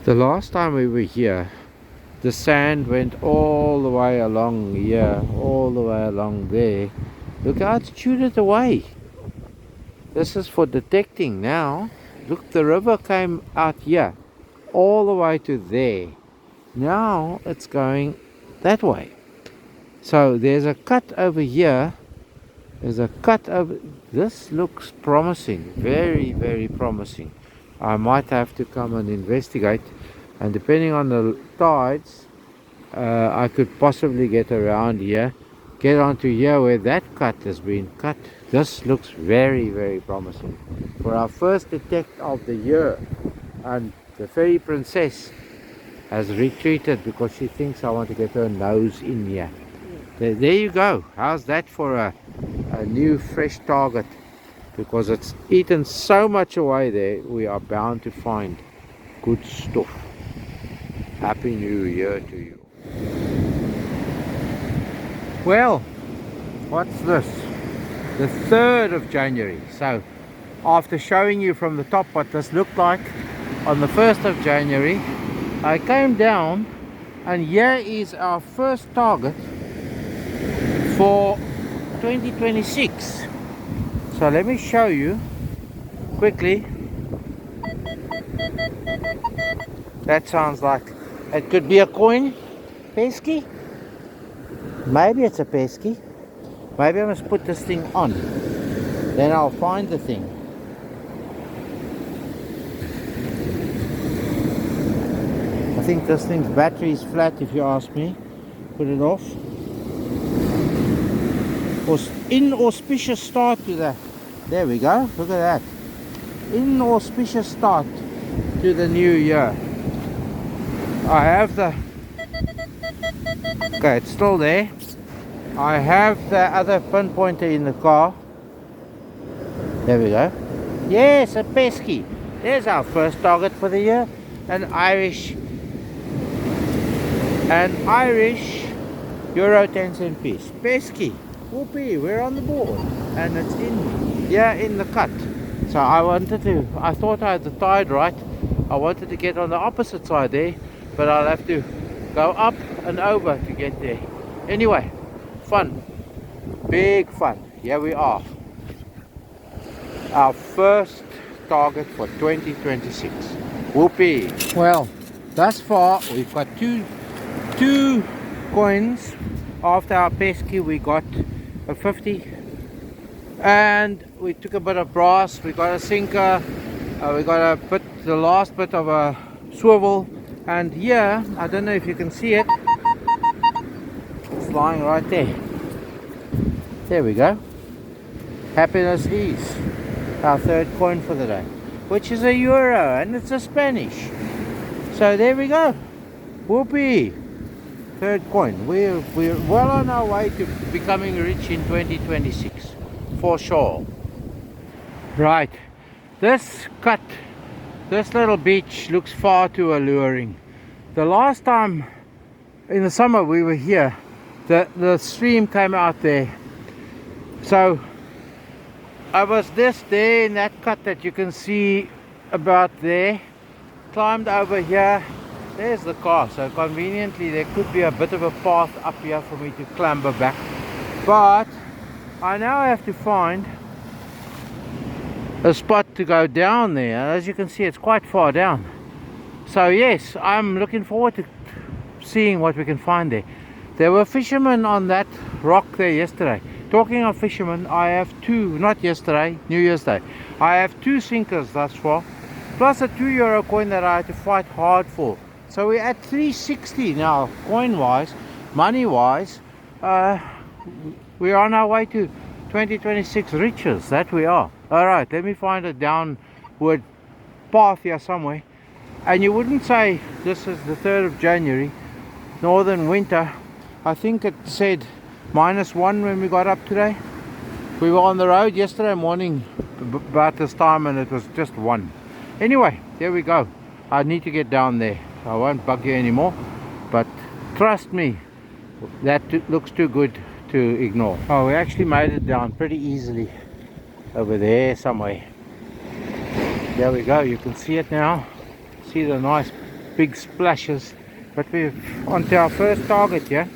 The last time we were here, the sand went all the way along here, all the way along there. Look how it's chewed it away. This is for detecting now. Look, the river came out here, all the way to there. Now it's going that way. So there's a cut over here. There's a cut over. This looks promising, very, very promising. I might have to come and investigate, and depending on the tides, I could possibly get around here, get onto here where that cut has been cut. This looks very, very promising for our first detect of the year. And the fairy princess has retreated because she thinks I want to get her nose in here. There you go. How's that for a new fresh target? Because it's eaten so much away there, we are bound to find good stuff. Happy New Year to you. Well, what's this? The 3rd of January. So after showing you from the top what this looked like on the 1st of January, I came down, and here is our first target for 2026. So let me show you quickly. That sounds like it could be a coin. Pesky? Maybe it's a pesky. Maybe I must put this thing on. Then I'll find the thing. I think this thing's battery is flat, if you ask me. Put it off. Inauspicious start to the... There we go. Look at that. Inauspicious start to the new year. I have the... Okay, it's still there. I have the other pinpointer in the car. There we go. Yes, a pesky. There's our first target for the year. An Irish Euro 10 cent piece. Pesky. Whoopee, we're on the board. And it's in the cut. So I thought I had the tide right. I wanted to get on the opposite side there, but I'll have to go up and over to get there. Anyway, fun. Big fun. Here we are. Our first target for 2026. Whoopee. Well, thus far we've got two coins. After our pesky we got a 50, and we took a bit of brass. We got a sinker, we got the last bit of a swivel, and here, I don't know if you can see it, it's lying right there. There we go. Happiness is our third coin for the day, which is a euro, and it's a Spanish. So there we go. Whoopee. Third coin. We're well on our way to becoming rich in 2026, for sure. Right, this little beach looks far too alluring. The last time in the summer we were here, the stream came out there. So I was just there in that cut that you can see about there, climbed over here. There's the car, so conveniently there could be a bit of a path up here for me to clamber back. But I now have to find a spot to go down there. As you can see, it's quite far down. So yes, I'm looking forward to seeing what we can find there. There were fishermen on that rock there yesterday. Talking of fishermen, I have two, not yesterday, New Year's Day. I have two sinkers thus far, plus a €2 coin that I had to fight hard for. So we're at 360 now, coin-wise, money-wise. We're on our way to 2026 riches, that we are. Alright, let me find a downward path here somewhere. And you wouldn't say this is the 3rd of January, northern winter. I think it said -1 when we got up today. We were on the road yesterday morning about this time, and it was just 1. Anyway, there we go. I need to get down there. I won't bug you anymore, but trust me, that looks too good to ignore. Oh, we actually made it down pretty easily over there somewhere. There we go. You can see it now. See the nice big splashes. But we're onto our first target here.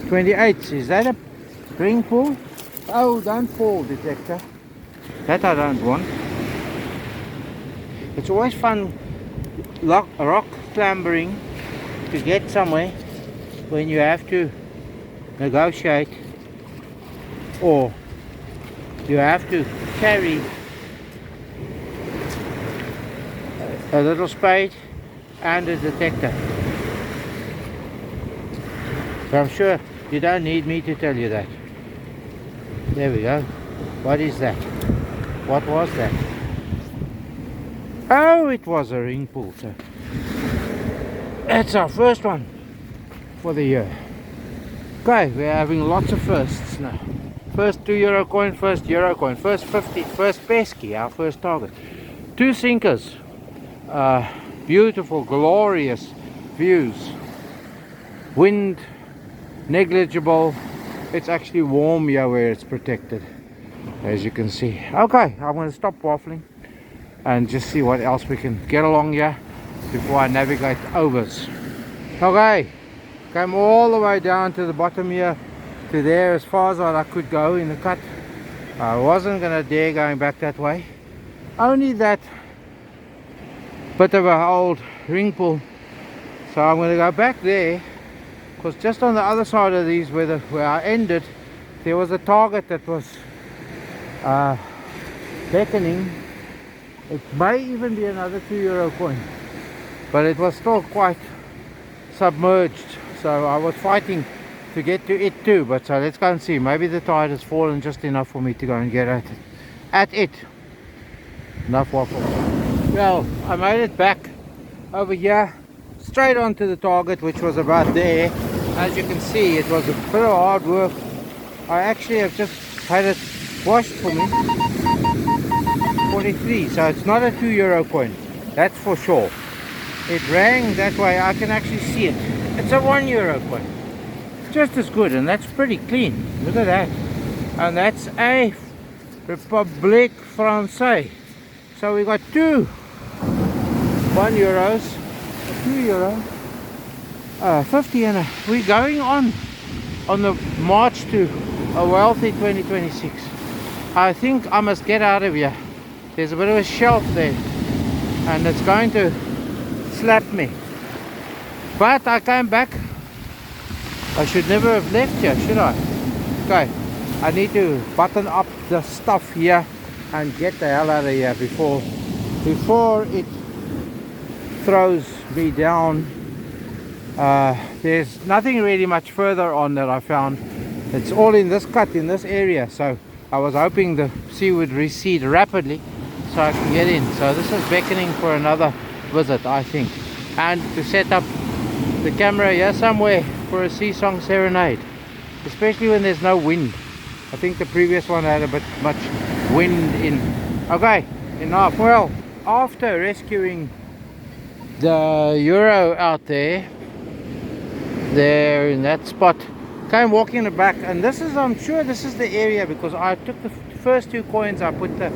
28. Is that a ring pull? Oh, don't fall, detector. That I don't want. It's always fun rock clambering to get somewhere when you have to negotiate or you have to carry a little spade and a detector. So I'm sure you don't need me to tell you that. There we go. What is that? What was that? Oh, it was a ring pull. So that's our first one for the year. Okay, we're having lots of firsts now. First €2 coin, first euro coin, first 50, first pesky, our first target. 2 sinkers. Beautiful, glorious views. Wind negligible. It's actually warm here where it's protected, as you can see. Okay, I'm going to stop waffling and just see what else we can get along here before I navigate overs. Okay, came all the way down to the bottom here to there, as far as I could go in the cut. I wasn't going to dare going back that way. Only that bit of an old ring pull, so I'm going to go back there, because just on the other side of these where I ended, there was a target that was beckoning. It may even be another €2 coin, but it was still quite submerged, so I was fighting to get to it too. But so let's go and see. Maybe the tide has fallen just enough for me to go and get at it. Enough waffle. Well, I made it back over here, straight onto the target, which was about there. As you can see, it was a bit of hard work. I actually have just had it washed for me. 43, so it's not a €2 coin, that's for sure. It rang that way, I can actually see it. It's a €1 coin, just as good, and that's pretty clean. Look at that. And that's a République Française. So we got 2 €1, €2, 50, and we're going on the march to a wealthy 2026. I think I must get out of here. There's a bit of a shelf there and it's going to slap me. But I came back. I should never have left here, should I? Okay, I need to button up the stuff here and get the hell out of here before it throws me down. There's nothing really much further on that I found. It's all in this cut, in this area, so I was hoping the sea would recede rapidly so I can get in. So this is beckoning for another visit, I think, and to set up the camera here somewhere for a sea song serenade, especially when there's no wind. I think the previous one had a bit much wind in. Okay, enough. Well, after rescuing the euro out there in that spot, came walking in the back, and this is, I'm sure this is the area, because I took the first 2 coins, I put the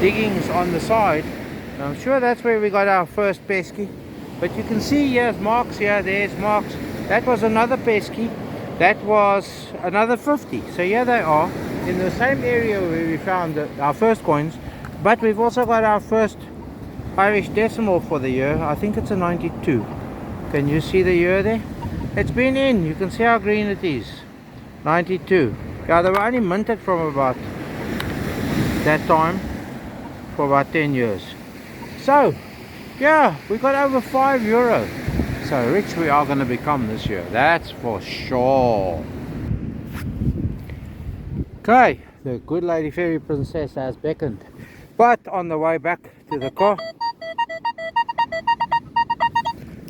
diggings on the side, and I'm sure that's where we got our first pesky. But you can see here's marks here, there's marks. That was another pesky, that was another 50. So here they are in the same area where we found our first coins. But we've also got our first Irish decimal for the year. I think it's a 92. Can you see the year there? It's been in, you can see how green it is. 92. Yeah, they were only minted from about that time for about 10 years. So yeah, we got over €5. So rich we are going to become this year, that's for sure. Okay, the good lady fairy princess has beckoned, but on the way back to the car,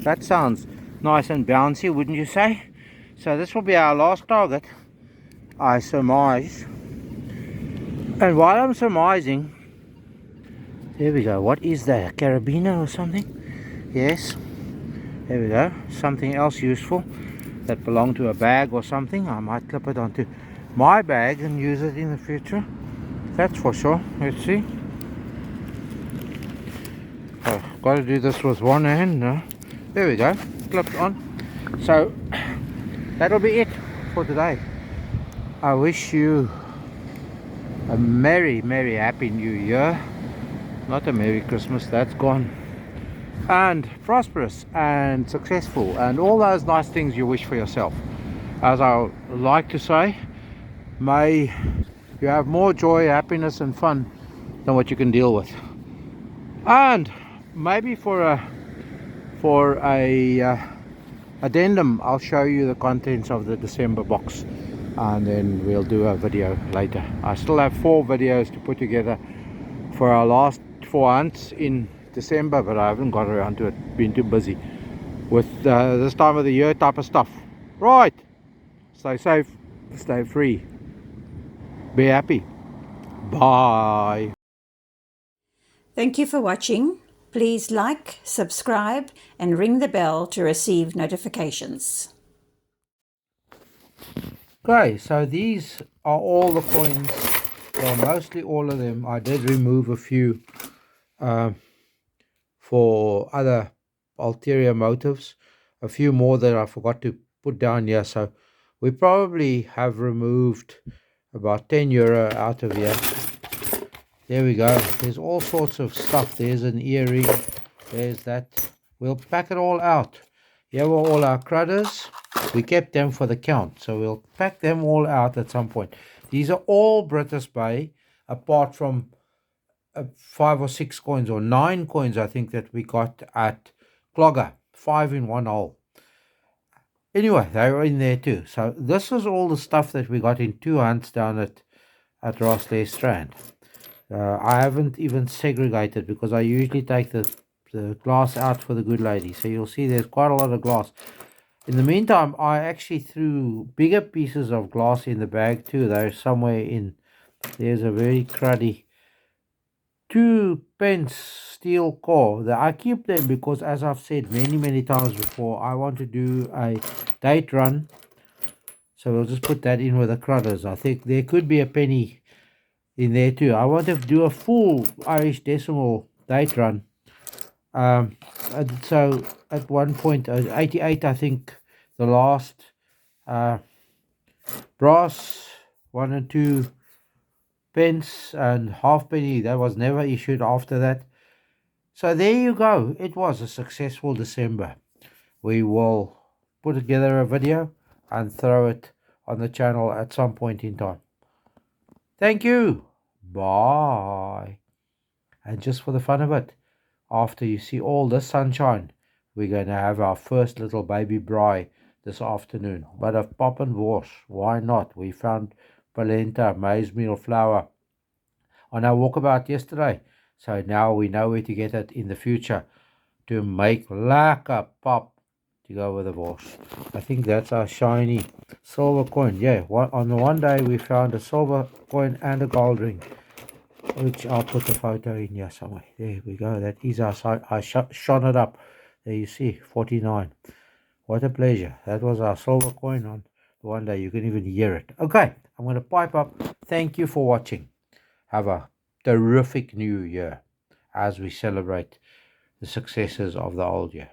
that sounds nice and bouncy, wouldn't you say? So this will be our last target, I surmise. And while I'm surmising, there we go. What is that? A carabiner or something? Yes. There we go. Something else useful that belonged to a bag or something. I might clip it onto my bag and use it in the future. That's for sure. Let's see. Oh, got to do this with one hand. No? There we go. Clipped on. So that'll be it for today. I wish you a merry, merry, happy new year. Not a merry Christmas, that's gone. And prosperous and successful and all those nice things you wish for yourself. As I like to say, may you have more joy, happiness and fun than what you can deal with. And maybe for a addendum, I'll show you the contents of the December box, and then we'll do a video later. I still have 4 videos to put together for our last 4 hunts in December, but I haven't got around to it, been too busy with this time of the year type of stuff. Right, stay safe, stay free, be happy. Bye. Thank you for watching. Please like, subscribe, and ring the bell to receive notifications. Okay, so these are all the coins. Well, mostly all of them. I did remove a few for other ulterior motives. A few more that I forgot to put down here. So we probably have removed about €10 out of here. There we go. There's all sorts of stuff. There's an earring. There's that. We'll pack it all out. Here were all our crudders. We kept them for the count, so we'll pack them all out at some point. These are all British Bay, apart from 5 or 6 coins, or 9 coins I think that we got at Clogger, 5 in one hole. Anyway, they were in there too. So this is all the stuff that we got in 2 hunts down at Rosslare Strand. I haven't even segregated because I usually take the glass out for the good lady. So you'll see there's quite a lot of glass. In the meantime, I actually threw bigger pieces of glass in the bag too. They're somewhere in. There's a very cruddy 2 pence steel core. I keep them because, as I've said many times before, I want to do a date run. So we'll just put that in with the crudders. I think there could be a penny in there too. I want to do a full Irish decimal date run. And so at one point, 88, I think, the last brass 1 and 2 pence and halfpenny, that was never issued after that. So there you go. It was a successful December. We will put together a video and throw it on the channel at some point in time. Thank you. Bye. And just for the fun of it, after you see all this sunshine, we're going to have our first little baby braai this afternoon. But of pop and wors, why not? We found polenta, maize meal flour on our walkabout yesterday. So now we know where to get it in the future to make lekker pop to go with the wors. I think that's our shiny silver coin. Yeah, on the one day we found a silver coin and a gold ring, which I'll put the photo in here somewhere. There we go. That is our side. I shone it up. There you see, 49. What a pleasure. That was our silver coin on the one day. You can even hear it. Okay, I'm going to pipe up. Thank you for watching. Have a terrific new year as we celebrate the successes of the old year.